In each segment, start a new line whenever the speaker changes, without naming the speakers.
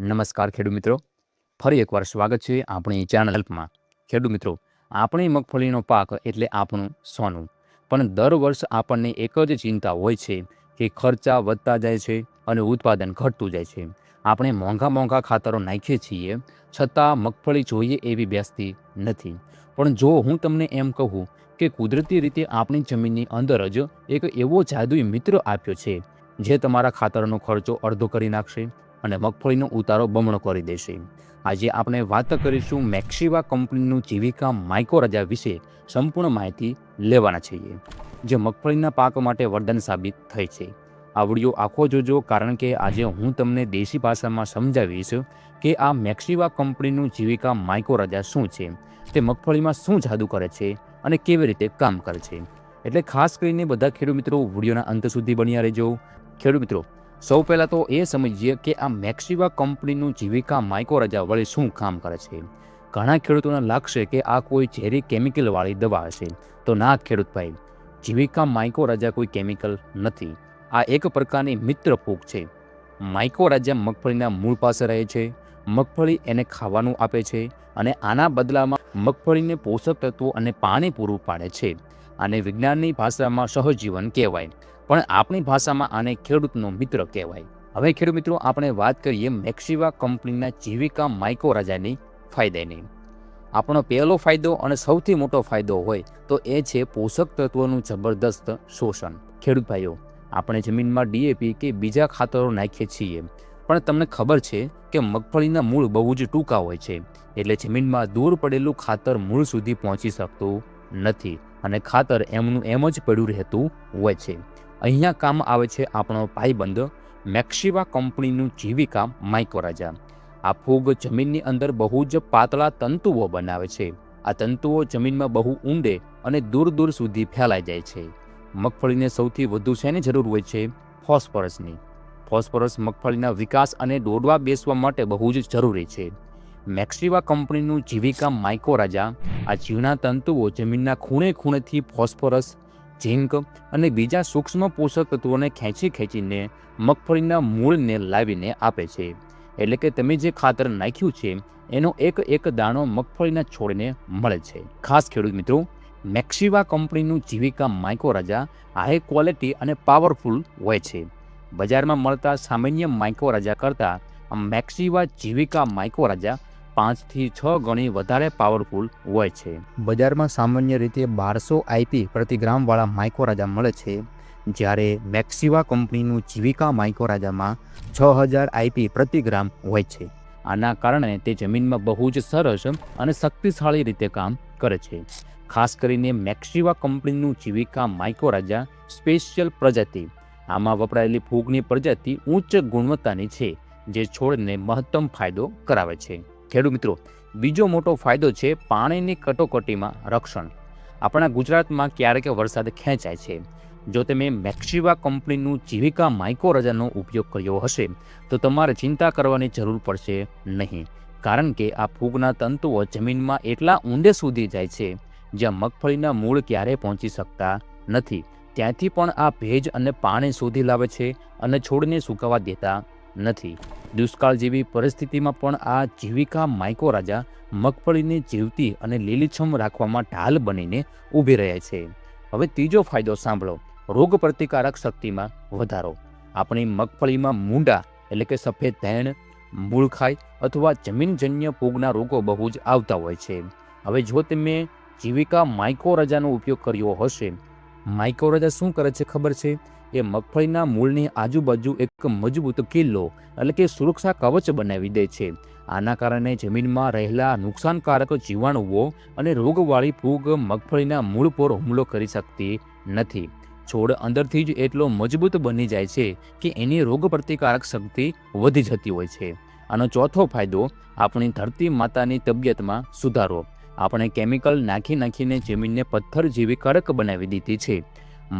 નમસ્કાર ખેડૂત મિત્રો, ફરી એકવાર સ્વાગત છે આપણી ચેનલમાં. ખેડૂત મિત્રો, આપણી મગફળીનો પાક એટલે આપણું સોનું. પણ દર વર્ષ આપણને એક જ ચિંતા હોય છે કે ખર્ચા વધતા જાય છે અને ઉત્પાદન ઘટતું જાય છે. આપણે મોંઘા ખાતરો નાખીએ છીએ, છતાં મગફળી જોઈએ એવી બેસતી નથી. પણ જો હું તમને એમ કહું કે કુદરતી રીતે આપણી જમીનની અંદર જ એક એવો જાદુઈ મિત્ર આપ્યો છે જે તમારા ખાતરનો ખર્ચો અડધો કરી નાખશે અને મગફળીનો ઉતારો બમણો કરી દેશે. આજે આપણે વાત કરીશું મેક્સિવા કંપનીનું જીવિકા માઇક્રોરજા વિશે સંપૂર્ણ માહિતી લેવાના છીએ, જે મગફળીના પાક માટે વરદાન સાબિત થઈ છે. આ વિડીયો આખો જોજો, કારણ કે આજે હું તમને દેશી ભાષામાં સમજાવીશ કે આ મેક્સિવા કંપનીનું જીવિકા માઇક્રોરજા શું છે, તે મગફળીમાં શું જાદુ કરે છે અને કેવી રીતે કામ કરે છે. એટલે ખાસ કરીને બધા ખેડૂત મિત્રો વિડીયોના અંત સુધી બન્યા રહેજો. ખેડૂત મિત્રો, સૌ પહેલાં તો એ સમજીએ કે આ મેક્સિવા કંપનીનું જીવિકા માઇક્રોરજા વળી શું કામ કરે છે. ઘણા ખેડૂતોને લાગશે કે આ કોઈ ઝેરી કેમિકલવાળી દવા હશે, તો ના ખેડૂત ભાઈ, જીવિકા માઇક્રોરજા કોઈ કેમિકલ નથી. આ એક પ્રકારની મિત્ર ફૂગ છે. માઇક્રોરજા મગફળીના મૂળ પાસે રહે છે, મગફળી એને ખાવાનું આપે છે અને આના બદલામાં મગફળીને પોષક તત્વો અને પાણી પૂરું પાડે છે. આને વિજ્ઞાનની ભાષામાં સહજીવન કહેવાય, પણ આપણી ભાષામાં આને ખેડૂતનો મિત્ર કહેવાય. હવે ખેડૂત મિત્રો, આપણે વાત કરીએ મેક્સિવા કંપનીના જીવિકા માઇક્રોરજાની ફાયદાની. આપણો પહેલો ફાયદો અને સૌથી મોટો ફાયદો હોય તો એ છે પોષક તત્વોનું જબરદસ્ત શોષણ. ખેડૂત ભાઈઓ, આપણે જમીનમાં ડીએપી કે બીજા ખાતરો નાખીએ છીએ, પણ તમને ખબર છે કે મગફળીના મૂળ બહુ જ ટૂંકા હોય છે, એટલે જમીનમાં દૂર પડેલું ખાતર મૂળ સુધી પહોંચી શકતું નથી અને ખાતર એમનું એમ જ પડ્યું રહેતું હોય છે. અહીંયા કામ આવે છે આપણો ભાઈબંધ મેક્સિવા કંપનીનું જીવિકા માઇક્રોરજા. આ ફૂગ જમીનની અંદર બહુ જ પાતળા તંતુઓ બનાવે છે. આ તંતુઓ જમીનમાં બહુ ઊંડે અને દૂર સુધી ફેલાઈ જાય છે. મગફળીને સૌથી વધુ શેની જરૂર હોય છે? ફોસ્ફરસની. ફોસ્ફરસ મગફળીના વિકાસ અને દોડવા બેસવા માટે બહુ જ જરૂરી છે. મેક્સિવા કંપનીનું જીવિકા માઇક્રોરજા આ ઝીણા તંતુઓ જમીનના ખૂણેથી ફોસ્ફરસ, ઝીંક અને બીજા સૂક્ષ્મ પોષક તત્વોને ખેંચીને મગફળીના મૂળને લાવીને આપે છે. એટલે કે તમે જે ખાતર નાખ્યું છે એનો એક દાણો મગફળીના છોડને મળે છે. ખાસ ખેડૂત મિત્રો, મેક્સિવા કંપનીનું જીવિકા માઇક્રોરજા હાઈ ક્વોલિટી અને પાવરફુલ હોય છે. બજારમાં મળતા સામાન્ય માઇક્રોરજા કરતાં મેક્સિવા જીવિકા માઇક્રોરજા 5 થી 6 ગણી વધારે પાવરફુલ હોય છે. બજારમાં સામાન્ય રીતે 1200 આઈપી પ્રતિ ગ્રામવાળા માઇક્રોરજા મળે છે, જ્યારે મેક્સિવા કંપનીનું જીવિકા માઇક્રોરજામાં 6000 આઈપી પ્રતિ ગ્રામ હોય છે. આના કારણે તે જમીનમાં બહુ જ સરસ અને શક્તિશાળી રીતે કામ કરે છે. ખાસ કરીને મેક્સિવા કંપનીનું જીવિકા માઇક્રોરજા સ્પેશિયલ પ્રજાતિ. આમાં વપરાયેલી ફૂગની પ્રજાતિ ઉચ્ચ ગુણવત્તાની છે, જે છોડને મહત્તમ ફાયદો કરાવે છે. ખેડૂત મિત્રો, બીજો મોટો ફાયદો છે પાણીની કટોકટીમાં રક્ષણ. આપણા ગુજરાતમાં ક્યારેક વરસાદ ખેંચાય છે. જો તમે મેક્સિવા કંપનીનું જીવિકા માઇક્રોરજાનો ઉપયોગ કર્યો હશે તો તમારે ચિંતા કરવાની જરૂર પડશે નહીં, કારણ કે આ ફૂગના તંતુઓ જમીનમાં એટલા ઊંડે સુધી જાય છે જ્યાં મગફળીના મૂળ ક્યારેય પહોંચી શકતા નથી. ત્યાંથી પણ આ ભેજ અને પાણી શોધી લાવે છે અને છોડને સુકાવા દેતા નથી. દુષ્કાળ જેવી પરિસ્થિતિમાં પણ આ જીવિકા માઇક્રોરજા મગફળીને જીવતી અને લીલીછમ રાખવામાં ઢાલ બનીને ઊભી રહે છે. હવે ત્રીજો ફાયદો સાંભળો, રોગ પ્રતિકારક શક્તિમાં વધારો. આપણી મગફળીમાં મૂંડા એટલે કે સફેદ ધેણ, મૂળખાઈ અથવા જમીનજન્ય ફૂગના રોગો બહુ જ આવતા હોય છે. હવે જો તમે જીવિકા માઇક્રોરજાનો ઉપયોગ કર્યો હશે, માઇક્રોરજા શું કરે છે ખબર છે? એ મગફળીના મૂળની આજુબાજુ એક મજબૂત કિલ્લો એટલે કે સુરક્ષા કવચ બનાવી દે છે. આના કારણે જમીનમાં રહેલા નુકસાનકારક જીવાણુઓ અને રોગવાળી ફૂગ મગફળીના મૂળ પર હુમલો કરી શકતી નથી. છોડ અંદરથી જ એટલો મજબૂત બની જાય છે કે એની રોગ પ્રતિકારક શક્તિ વધી જતી હોય છે. આનો ચોથો ફાયદો, આપણી ધરતી માતાની તબિયતમાં સુધારો. આપણે કેમિકલ નાખીને જમીનને પથ્થર જેવી કડક બનાવી દીધી છે.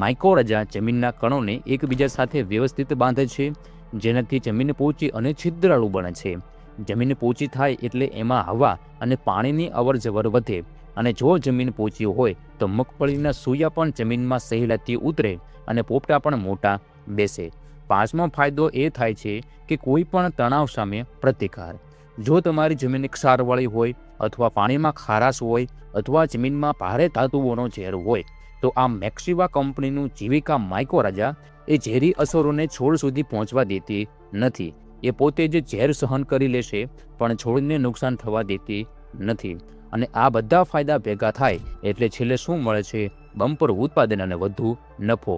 માઇક્રોરજા જમીનના કણોને એકબીજા સાથે વ્યવસ્થિત બાંધે છે, જેનાથી જમીન પોચી અને છિદ્રાળુ બને છે. જમીન પોચી થાય એટલે એમાં હવા અને પાણીની અવરજવર વધે, અને જો જમીન પોચી હોય તો મગફળીના સૂયા પણ જમીનમાં સહેલાઈથી ઉતરે અને પોપટા પણ મોટા બેસે. પાંચમો ફાયદો એ થાય છે કે કોઈ પણ તણાવ સામે પ્રતિકાર. જો તમારી જમીન ક્ષારવાળી હોય અથવા પાણીમાં ખારાશ હોય અથવા જમીનમાં ભારે ધાતુઓનો ઝેર હોય તો આ મેક્સિવા કંપનીનું જીવિકા માઇકોરાજા એ ઝેરી અસરોને છોડ સુધી પહોંચવા દેતી નથી. એ પોતે જ ઝેર સહન કરી લેશે પણ છોડને નુકસાન થવા દેતી નથી. અને આ બધા ફાયદા ભેગા થાય એટલે છેલ્લે શું મળે છે? બમ્પર ઉત્પાદન અને વધુ નફો.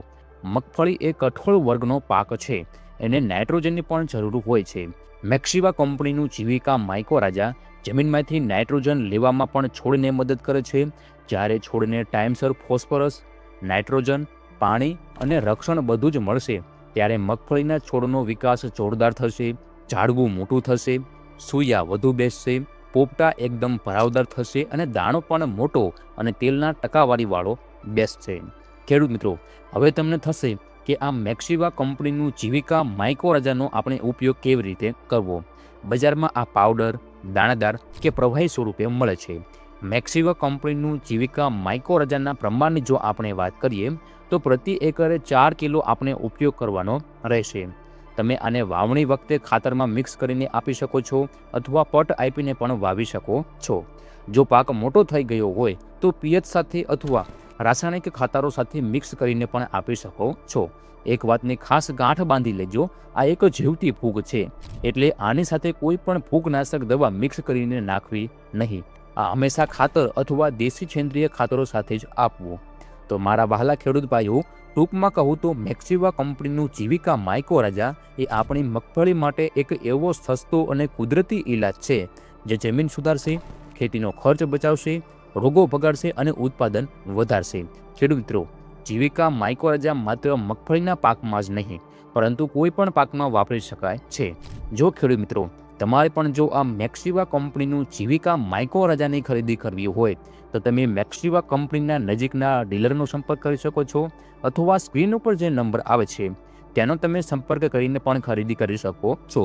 મગફળી એ કઠોળ વર્ગનો પાક છે. એને નાઇટ્રોજનની પણ જરૂર હોય છે. મેક્સિવા કંપનીનું જીવિકા માઇકોરાજા જમીનમાંથી નાઇટ્રોજન લેવામાં પણ છોડને મદદ કરે છે. જ્યારે છોડને ટાઈમસર ફોસ્ફરસ, નાઇટ્રોજન, પાણી અને રક્ષણ બધું જ મળશે ત્યારે મગફળીના છોડનો વિકાસ જોરદાર થશે, ઝાડવું મોટું થશે, સૂયા વધુ બેસશે, પોપટા એકદમ ભરાવદાર થશે અને દાણો પણ મોટો અને તેલના ટકાવારીવાળો બેસશે. ખેડૂત મિત્રો, હવે તમને થશે કે આ મેક્સિવા કંપનીનું જીવિકા માઇકોરાજાનો આપણે ઉપયોગ કેવી રીતે કરવો. બજારમાં આ પાવડર, દાણાદાર કે પ્રવાહી સ્વરૂપે મળે છે. મેક્સિવા કંપનીનું જીવિકા માઇકોરાજાના પ્રમાણની જો આપણે વાત કરીએ તો પ્રતિ એકરે 4 કિલો આપણે ઉપયોગ કરવાનો રહેશે. તમે આને વાવણી વખતે ખાતરમાં મિક્સ કરીને આપી શકો છો અથવા પટ આપીને પણ વાવી શકો છો. જો પાક મોટો થઈ ગયો હોય તો પિયત સાથે અથવા રાસાયણિક ખાતરો સાથે મિક્સ કરીને પણ આપી શકો છો. એક વાતની ખાસ ગાંઠ બાંધી લેજો, આ એક જીવતી ફૂગ છે એટલે આની સાથે કોઈ પણ ફૂગનાશક દવા મિક્સ કરીને નાખવી નહીં. આ હંમેશા ખાતર અથવા દેશી સેન્દ્રિય ખાતરો સાથે જ આપવું. તો મારા વહાલા ખેડૂત ભાઈઓ, ટૂંકમાં કહું તો મેક્સિવા કંપનીનું જીવિકા માઇકોરાજા એ આપણી મગફળી માટે એક એવો સસ્તો અને કુદરતી ઇલાજ છે જે જમીન સુધારશે, ખેતીનો ખર્ચ બચાવશે, રોગો ભગાડશે અને ઉત્પાદન વધારશે. ખેડૂત મિત્રો, જીવિકા માઇકોરાજા માત્ર મગફળીના પાકમાં જ નહીં પરંતુ કોઈ પણ પાકમાં વાપરી શકાય છે. જો ખેડૂત મિત્રો તમારે પણ જો આ મેક્સિવા કંપનીનું જીવિકા માઇકોરાજાની ખરીદી કરવી હોય તો તમે મેક્સિવા કંપનીના નજીકના ડીલરનો સંપર્ક કરી શકો છો અથવા સ્ક્રીન ઉપર જે નંબર આવે છે તેનો તમે સંપર્ક કરીને પણ ખરીદી કરી શકો છો.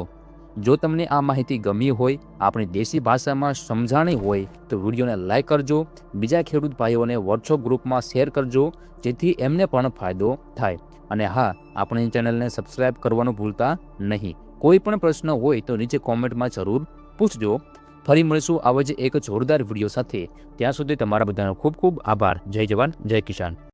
જો તમને આ માહિતી ગમી હોય, આપણી દેશી ભાષામાં સમજાણી હોય તો વિડીયોને લાઇક કરજો, બીજા ખેડૂત ભાઈઓને વોટ્સઅપ ગ્રુપમાં શેર કરજો જેથી એમને પણ ફાયદો થાય. અને હા, આપણી ચેનલને સબસ્ક્રાઇબ કરવાનું ભૂલતા નહીં. કોઈ પણ પ્રશ્ન હોય તો નીચે કોમેન્ટમાં જરૂર પૂછજો. ફરી મળીશું આવા જ એક જોરદાર વિડીયો સાથે. ત્યાં સુધી તમારા બધાનો ખૂબ ખૂબ આભાર. જય જવાન, જય કિસાન.